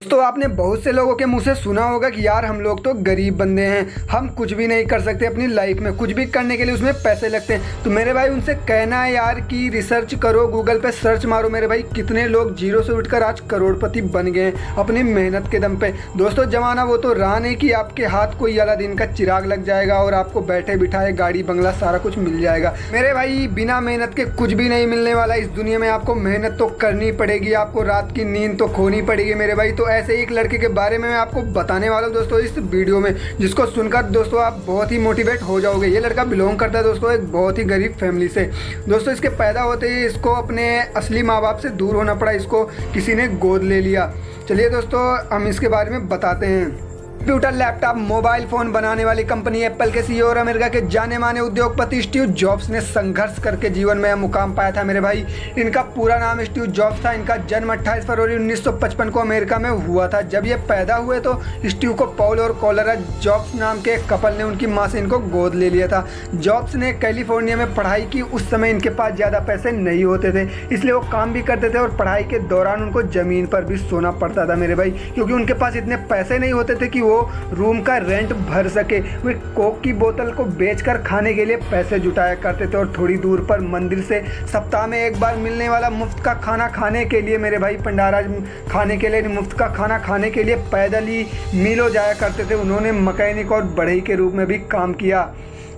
तो आपने बहुत से लोगों के मुंह से सुना होगा कि यार हम लोग तो गरीब बंदे हैं, हम कुछ भी नहीं कर सकते अपनी लाइफ में, कुछ भी करने के लिए उसमें पैसे लगते हैं। तो मेरे भाई उनसे कहना है यार कि रिसर्च करो, गूगल पे सर्च मारो मेरे भाई, कितने लोग जीरो से उठकर आज करोड़पति बन गए हैं अपनी मेहनत के दम पे। दोस्तों जमाना वो तो रहा नहीं कि आपके हाथ कोई अला दिन का चिराग लग जाएगा और आपको बैठे बिठाए गाड़ी बंगला सारा कुछ मिल जाएगा। मेरे भाई बिना मेहनत के कुछ भी नहीं मिलने वाला इस दुनिया में, आपको मेहनत तो करनी पड़ेगी, आपको रात की नींद तो खोनी पड़ेगी मेरे भाई। तो ऐसे ही एक लड़के के बारे में मैं आपको बताने वाला हूँ दोस्तों इस वीडियो में, जिसको सुनकर दोस्तों आप बहुत ही मोटिवेट हो जाओगे। ये लड़का बिलोंग करता है दोस्तों एक बहुत ही गरीब फैमिली से। दोस्तों इसके पैदा होते ही इसको अपने असली माँ बाप से दूर होना पड़ा, इसको किसी ने गोद ले लिया। चलिए दोस्तों हम इसके बारे में बताते हैं। कंप्यूटर, लैपटॉप, मोबाइल फ़ोन बनाने वाली कंपनी एप्पल के सीईओ और अमेरिका के जाने माने उद्योगपति स्टीव जॉब्स ने संघर्ष करके जीवन में यह मुकाम पाया था मेरे भाई। इनका पूरा नाम स्टीव जॉब्स था। इनका जन्म 28 फरवरी 1955 को अमेरिका में हुआ था। जब ये पैदा हुए तो स्टीव को पॉल और कॉलरा जॉब्स नाम के एक कपल ने उनकी माँ से इनको गोद ले लिया था। जॉब्स ने कैलिफोर्निया में पढ़ाई की। उस समय इनके पास ज़्यादा पैसे नहीं होते थे, इसलिए वो काम भी करते थे और पढ़ाई के दौरान उनको ज़मीन पर भी सोना पड़ता था मेरे भाई, क्योंकि उनके पास इतने पैसे नहीं होते थे कि वो रूम का रेंट भर सके। वे कोक की बोतल को बेचकर खाने के लिए पैसे जुटाया करते थे और थोड़ी दूर पर मंदिर से सप्ताह में एक बार मिलने वाला मुफ्त का खाना खाने के लिए मेरे भाई, भंडारा खाने के लिए, मुफ्त का खाना खाने के लिए पैदल ही मीलों जाया करते थे। उन्होंने मैकेनिक और बढ़ई के रूप में भी काम किया।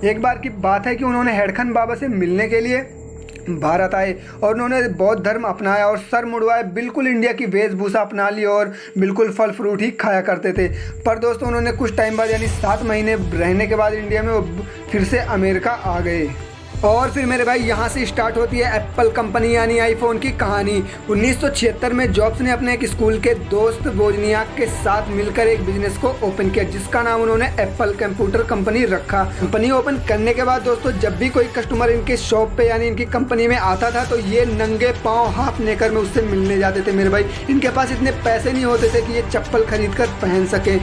एक बार की बात है कि उन्होंने हेडखन बाबा से मिलने के लिए भारत आए और उन्होंने बौद्ध धर्म अपनाया और सर मुड़वाए, बिल्कुल इंडिया की वेशभूषा अपना ली और बिल्कुल फल फ्रूट ही खाया करते थे। पर दोस्तों उन्होंने कुछ टाइम बाद यानी 7 महीने रहने के बाद इंडिया में वो फिर से अमेरिका आ गए। और फिर मेरे भाई यहाँ से स्टार्ट होती है एप्पल कंपनी यानी आईफोन की कहानी। 1976 में जॉब्स ने अपने एक स्कूल के दोस्त वोजनियाक के साथ मिलकर एक बिजनेस को ओपन किया, जिसका नाम उन्होंने एप्पल कंप्यूटर कंपनी रखा। कंपनी ओपन करने के बाद दोस्तों जब भी कोई कस्टमर इनके शॉप पे यानी इनकी कंपनी में आता था तो ये नंगे पाँव हाथ नेकर में उससे मिलने जाते थे मेरे भाई। इनके पास इतने पैसे नहीं होते थे कि ये चप्पल खरीद कर पहन सके।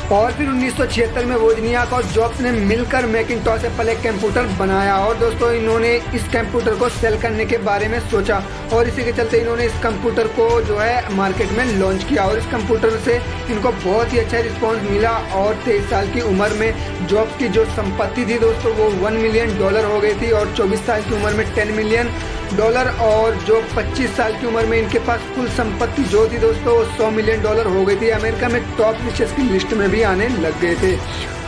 और फिर 1976 में वोजनियाक और जॉब्स ने मिलकर मैकिंटॉश एप्पल एक कंप्यूटर बनाया और दोस्तों इन्होंने इस कंप्यूटर को सेल करने के बारे में सोचा और इसी के चलते इन्होंने इस कंप्यूटर को जो है मार्केट में लॉन्च किया और इस कंप्यूटर से इनको बहुत ही अच्छा रिस्पांस मिला। और 23 साल की उम्र में जॉब्स की जो संपत्ति थी दोस्तों वो $1 मिलियन हो गई थी और 24 साल की उम्र में $10 मिलियन और जो 25 साल की उम्र में इनके पास कुल संपत्ति जो थी दोस्तों $100 मिलियन हो गई थी। अमेरिका में टॉप रिचेस की लिस्ट में भी आने लग गए थे।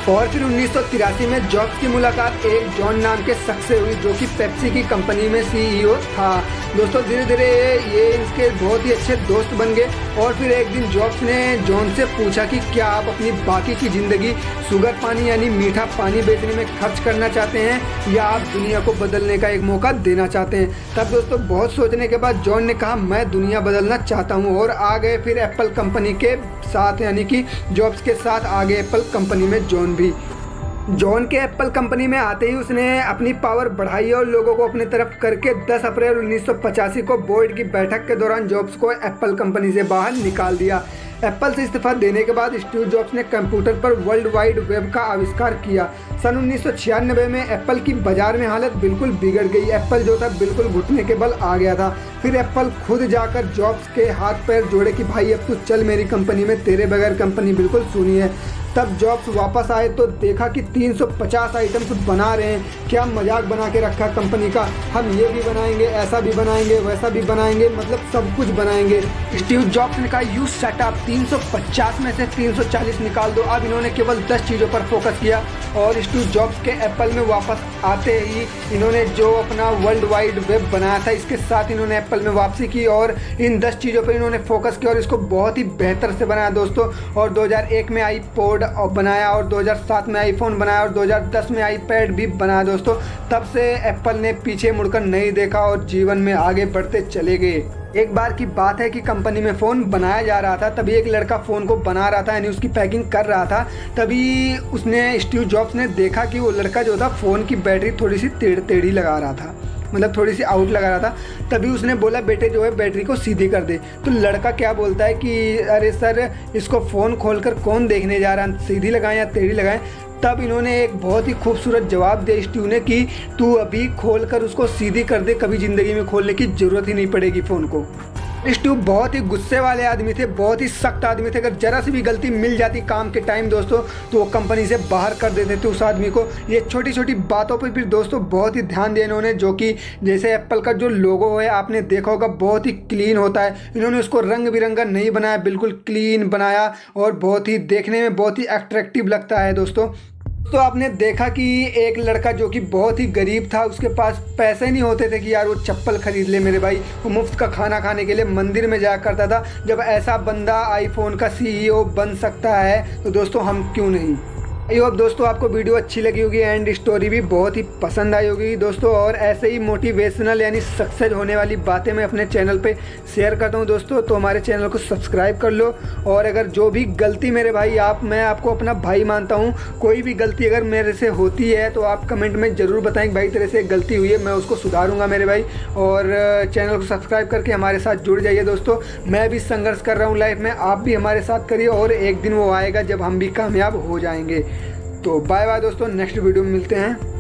और फिर 1983 में जॉब्स की मुलाकात एक जॉन नाम के शख्स से हुई जो कि पेप्सी की कंपनी में सीईओ था। दोस्तों धीरे धीरे ये इसके बहुत ही अच्छे दोस्त बन गए और फिर एक दिन जॉब्स ने जॉन से पूछा कि क्या आप अपनी बाकी की ज़िंदगी शुगर पानी यानी मीठा पानी बेचने में खर्च करना चाहते हैं या आप दुनिया को बदलने का एक मौका देना चाहते हैं। तब दोस्तों बहुत सोचने के बाद जॉन ने कहा मैं दुनिया बदलना चाहता हूँ और आ गए फिर एप्पल कंपनी के साथ, यानी कि जॉब्स के साथ आ गए एप्पल कंपनी में जॉन भी। जॉन के एप्पल कंपनी में आते ही उसने अपनी पावर बढ़ाई और लोगों को अपनी तरफ करके 10 अप्रैल 1985 को बोर्ड की बैठक के दौरान जॉब्स को एप्पल कंपनी से बाहर निकाल दिया। एप्पल से इस्तीफा देने के बाद स्टीव जॉब्स ने कंप्यूटर पर वर्ल्ड वाइड वेब का आविष्कार किया। सन 1996 में एप्पल की बाजार में हालत बिल्कुल बिगड़ गई। एप्पल जो था बिल्कुल घुटने के बल आ गया था। फिर एप्पल खुद जाकर जॉब्स के हाथ पैर जोड़े कि भाई अब तू चल मेरी कंपनी में, तेरे बगैर कंपनी बिल्कुल सूनी है। तब जॉब्स वापस आए तो देखा कि 350 आइटम्स बना रहे हैं। क्या मजाक बना के रखा कंपनी का, हम ये भी बनाएंगे, ऐसा भी बनाएंगे, वैसा भी बनाएंगे, मतलब सब कुछ बनाएंगे। स्टीव जॉब्स ने कहा यू शट अप, 350 में से 340 निकाल दो। अब इन्होंने केवल 10 चीज़ों पर फोकस किया और स्टीव जॉब्स के एप्पल में वापस आते ही इन्होंने जो अपना वर्ल्ड वाइड वेब बनाया था इसके साथ इन्होंने एप्पल में वापसी की और इन 10 चीज़ों पर इन्होंने फोकस किया और इसको बहुत ही बेहतर से बनाया दोस्तों। और 2001 में आईपॉड बनाया और 2007 में आईफोन बनाया और 2010 में आईपैड भी बनाया दोस्तों। तब से एप्पल ने पीछे मुड़कर नहीं देखा और जीवन में आगे बढ़ते चले गए। एक बार की बात है कि कंपनी में फ़ोन बनाया जा रहा था, तभी एक लड़का फ़ोन को बना रहा था यानी उसकी पैकिंग कर रहा था। तभी उसने स्टीव जॉब्स ने देखा कि वो लड़का जो था फ़ोन की बैटरी थोड़ी सी टेढ़ी लगा रहा था, मतलब थोड़ी सी आउट लगा रहा था। तभी उसने बोला बेटे जो है बैटरी को सीधी कर दे। तो लड़का क्या बोलता है कि अरे सर इसको फ़ोन खोलकर कौन देखने जा रहा है, सीधी लगाएं या टेढ़ी लगाएं। तब इन्होंने एक बहुत ही खूबसूरत जवाब दिया स्टीव ने कि तू अभी खोलकर उसको सीधी कर दे, कभी ज़िंदगी में खोलने की ज़रूरत ही नहीं पड़ेगी फ़ोन को। ट्यूब बहुत ही गुस्से वाले आदमी थे, बहुत ही सख्त आदमी थे। अगर जरा सी भी गलती मिल जाती काम के टाइम दोस्तों तो वो कंपनी से बाहर कर देते थे उस आदमी को। ये छोटी छोटी बातों पर भी दोस्तों बहुत ही ध्यान दिया इन्होंने, जो कि जैसे एप्पल का जो लोगो है आपने देखा होगा बहुत ही क्लीन होता है, इन्होंने उसको रंग बिरंगा नहीं बनाया, बिल्कुल क्लीन बनाया और बहुत ही देखने में बहुत ही अट्रैक्टिव लगता है दोस्तों। तो आपने देखा कि एक लड़का जो कि बहुत ही गरीब था, उसके पास पैसे नहीं होते थे कि यार वो चप्पल खरीद ले मेरे भाई, वो मुफ्त का खाना खाने के लिए मंदिर में जाया करता था। जब ऐसा बंदा आईफोन का सीईओ बन सकता है तो दोस्तों हम क्यों नहीं। आई होप दोस्तों आपको वीडियो अच्छी लगी होगी एंड स्टोरी भी बहुत ही पसंद आई होगी दोस्तों। और ऐसे ही मोटिवेशनल यानी सक्सेस होने वाली बातें मैं अपने चैनल पे शेयर करता हूं दोस्तों, तो हमारे चैनल को सब्सक्राइब कर लो। और अगर जो भी गलती मेरे भाई मैं आपको अपना भाई मानता हूं, कोई भी गलती अगर मेरे से होती है तो आप कमेंट में ज़रूर बताएं कि भाई तेरे से गलती हुई है, मैं उसको सुधारूँगा मेरे भाई। और चैनल को सब्सक्राइब करके हमारे साथ जुड़ जाइए दोस्तों। मैं भी संघर्ष कर रहा हूँ लाइफ में, आप भी हमारे साथ करिए और एक दिन वो आएगा जब हम भी कामयाब हो जाएंगे। तो बाय बाय दोस्तों, नेक्स्ट वीडियो में मिलते हैं।